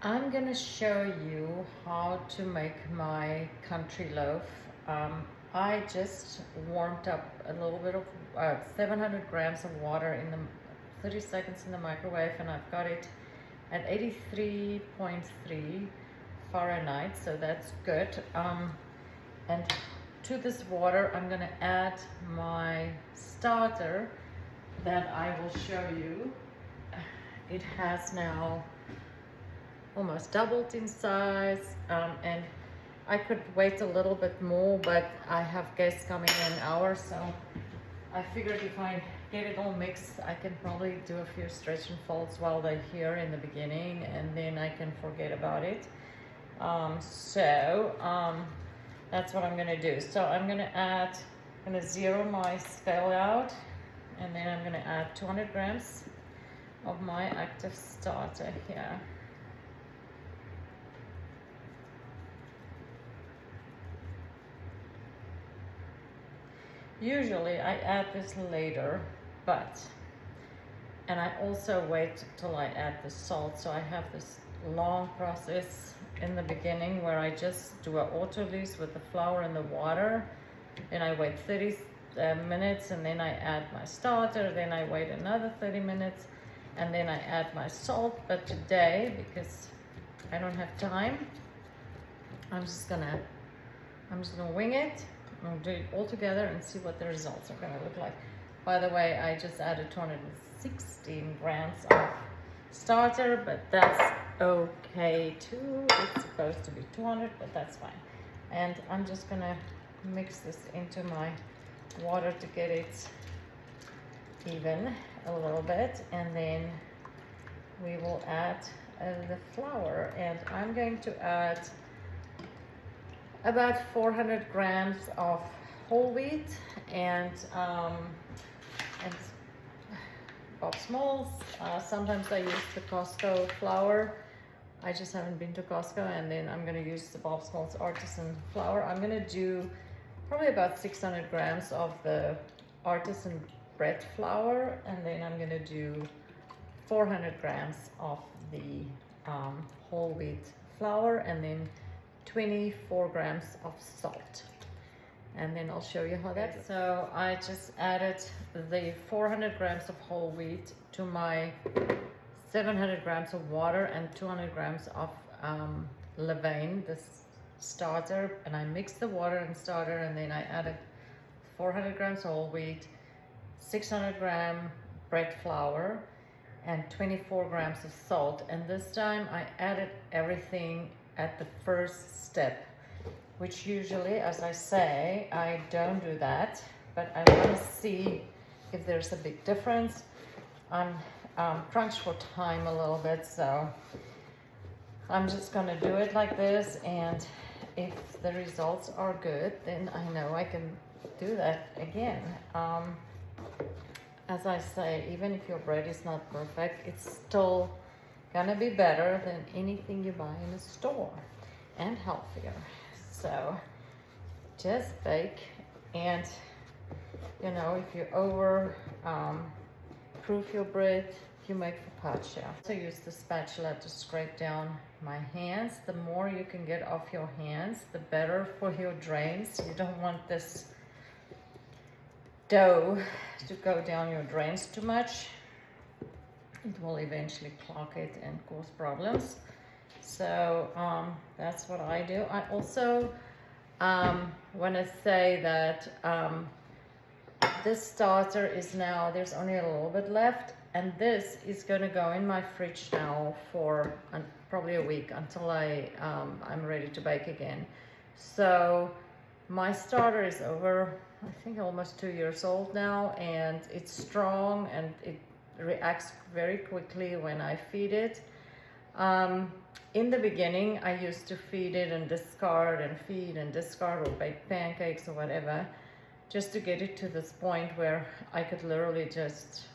I'm gonna show you how to make my country loaf. I just warmed up a little bit of 700 grams of water in the 30 seconds in the microwave, and I've got it at 83.3 Fahrenheit, so that's good. And to this water, I'm gonna add my starter that I will show you. It has now almost doubled in size, and I could wait a little bit more, but I have guests coming in an hour, so I figured if I get it all mixed, I can probably do a few stretch and folds while they're here in the beginning, and then I can forget about it. That's what I'm gonna do. So I'm gonna zero my scale out, and then I'm gonna add 200 grams of my active starter here. Usually I add this later, and I also wait till I add the salt. So I have this long process in the beginning where I just do an autolyse with the flour and the water. Then I wait 30 minutes, and then I add my starter. Then I wait another 30 minutes, and then I add my salt. But today, because I don't have time, I'm just gonna wing it. I'll do it all together and see what the results are gonna look like. By the way, I just added 216 grams of starter, but that's okay too. It's supposed to be 200, but that's fine. And I'm just gonna mix this into my water to get it even a little bit, and then we will add the flour, and I'm going to add about 400 grams of whole wheat and Bob Smalls. Sometimes I use the Costco flour. I just haven't been to Costco, and then I'm gonna use the Bob Smalls artisan flour. I'm gonna do probably about 600 grams of the artisan bread flour, and then I'm gonna do 400 grams of the whole wheat flour, and then 24 grams of salt. And then I'll show you how that. So I just added the 400 grams of whole wheat to my 700 grams of water and 200 grams of levain, this starter, and I mixed the water and starter, and then I added 400 grams whole wheat, 600 gram bread flour, and 24 grams of salt. And this time I added everything at the first step, which usually, as I say, I don't do that, but I want to see if there's a big difference. I'm crunched for time a little bit, so I'm just gonna do it like this, and if the results are good, then I know I can do that again. As I say, even if your bread is not perfect, it's still gonna be better than anything you buy in a store, and healthier. So just bake, and you know, if you over proof your bread, you make focaccia. So use the spatula to scrape down my hands. The more you can get off your hands, the better for your drains. You don't want this dough to go down your drains too much. It will eventually clog it and cause problems. So that's what I do. I also want to say that this starter is now, there's only a little bit left, and this is going to go in my fridge now for probably a week until I'm ready to bake again. So my starter is over, I think, almost 2 years old now, and it's strong, and it reacts very quickly when I feed it. In the beginning, I used to feed it and discard and feed and discard, or bake pancakes or whatever, just to get it to this point where I could literally just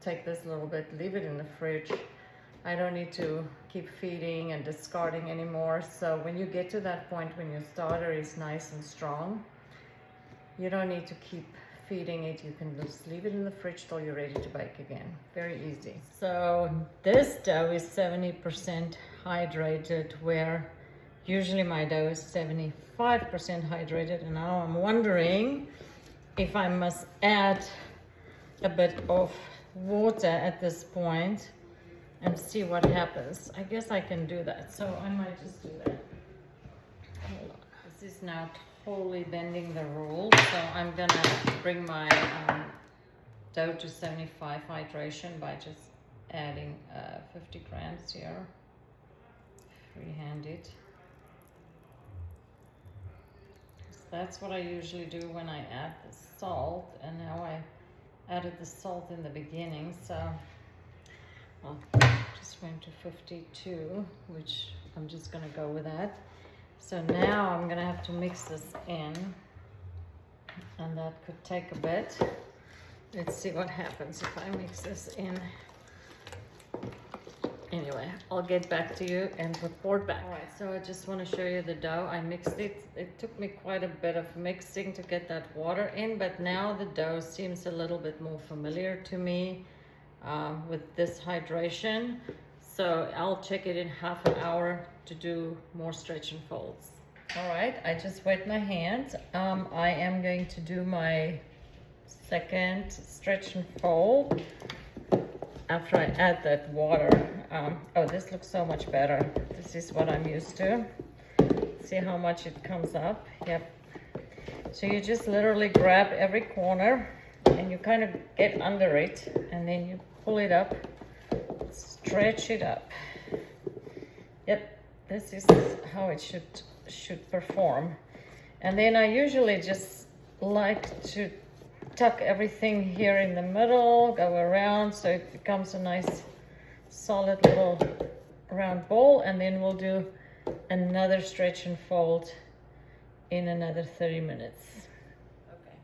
take this little bit, leave it in the fridge. I don't need to keep feeding and discarding anymore. So when you get to that point when your starter is nice and strong, you don't need to keep feeding it. You can just leave it in the fridge till you're ready to bake again. Very easy. So this dough is 70% hydrated, where usually my dough is 75% hydrated, and now I'm wondering if I must add a bit of water at this point and see what happens. I guess I can do that, so I might just do that. Hold on. This is now totally bending the rules, so I'm gonna bring my dough to 75 hydration by just adding 50 grams here, freehand it. So that's what I usually do when I add the salt, and now I added the salt in the beginning, so well, just went to 52, which I'm just gonna go with that. So now I'm gonna have to mix this in, and that could take a bit. Let's see what happens if I mix this in. Anyway, I'll get back to you and report back. All right, so I just want to show you the dough. I mixed it. It took me quite a bit of mixing to get that water in, but now the dough seems a little bit more familiar to me with this hydration. So I'll check it in half an hour to do more stretch and folds. All right, I just wet my hands. I am going to do my second stretch and fold after I add that water. Oh, this looks so much better. This is what I'm used to. See how much it comes up? Yep. So you just literally grab every corner and you kind of get under it, and then you pull it up, stretch it up. Yep, this is how it should perform. And then I usually just like to tuck everything here in the middle, go around so it becomes a nice solid little round ball, and then we'll do another stretch and fold in another 30 minutes.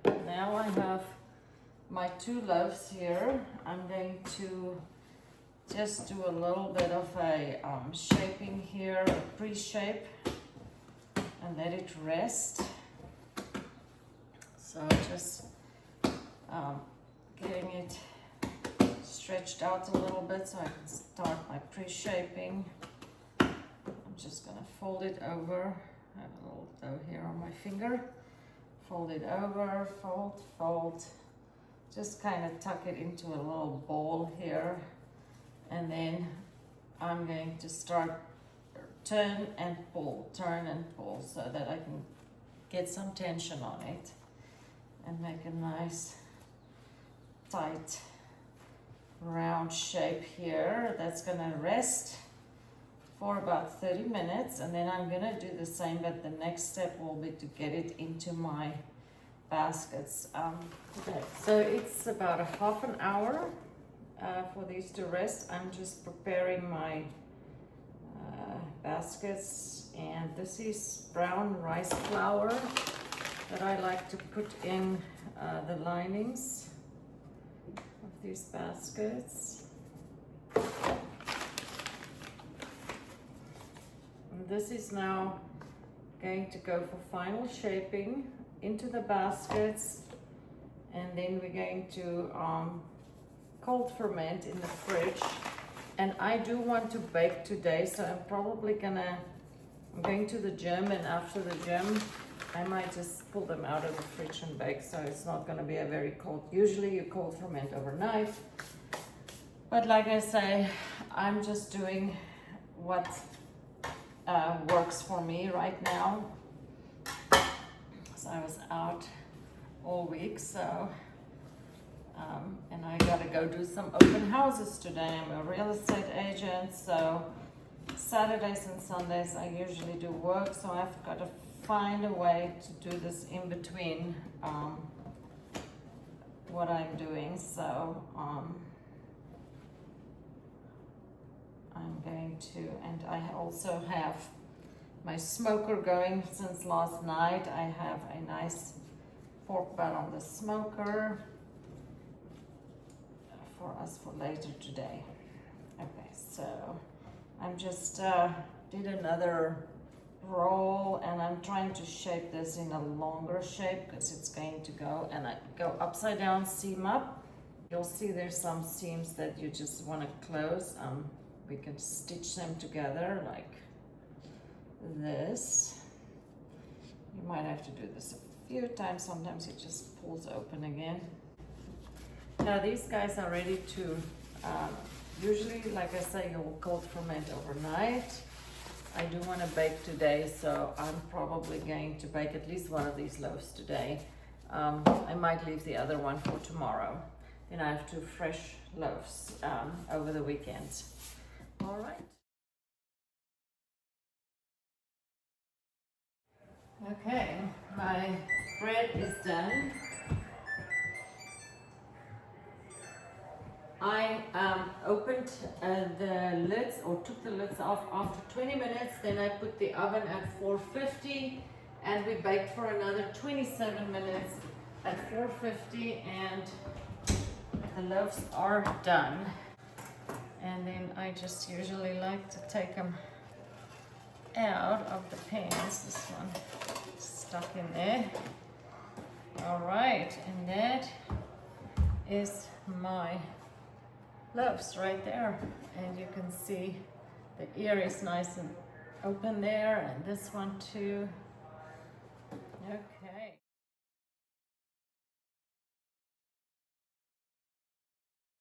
Okay, now I have my 2 loaves here. I'm going to just do a little bit of a shaping here, a pre-shape, and let it rest. So just getting it stretched out a little bit so I can start my pre-shaping. I'm just gonna fold it over. I have a little dough here on my finger. Fold it over, fold, fold. Just kind of tuck it into a little ball here. And then I'm going to start turn and pull so that I can get some tension on it and make a nice tight round shape here. That's gonna rest for about 30 minutes, and then I'm gonna do the same, but the next step will be to get it into my baskets. Okay, so it's about a half an hour for these to rest. I'm just preparing my baskets, and this is brown rice flour that I like to put in the linings of these baskets. And this is now going to go for final shaping into the baskets, and then we're going to cold ferment in the fridge. And I do want to bake today, so I'm going to the gym, and after the gym I might just pull them out of the fridge and bake, so it's not going to be a very cold. Usually you cold ferment overnight, but like I say, I'm just doing what works for me right now. So I was out all week, so and I gotta go do some open houses today. I'm a real estate agent, so Saturdays and Sundays I usually do work, so I've got to find a way to do this in between what I'm doing. So I'm going to, and I also have my smoker going since last night. I have a nice pork butt on the smoker for us for later today. Okay, so I'm just did another roll, and I'm trying to shape this in a longer shape because it's going to go, and I go upside down, seam up. You'll see there's some seams that you just want to close. We can stitch them together like this. You might have to do this a few times. Sometimes it just pulls open again. Now these guys are ready to, usually, like I say, you'll cold ferment overnight. I do want to bake today, so I'm probably going to bake at least one of these loaves today. I might leave the other one for tomorrow. Then I have 2 fresh loaves over the weekend. All right. Okay, my bread is done. I opened the lids, or took the lids off after 20 minutes. Then I put the oven at 450, and we baked for another 27 minutes at 450, and the loaves are done. And then I just usually like to take them out of the pans. This one stuck in there. All right, and that is my loaves right there, and you can see the ear is nice and open there, and this one too.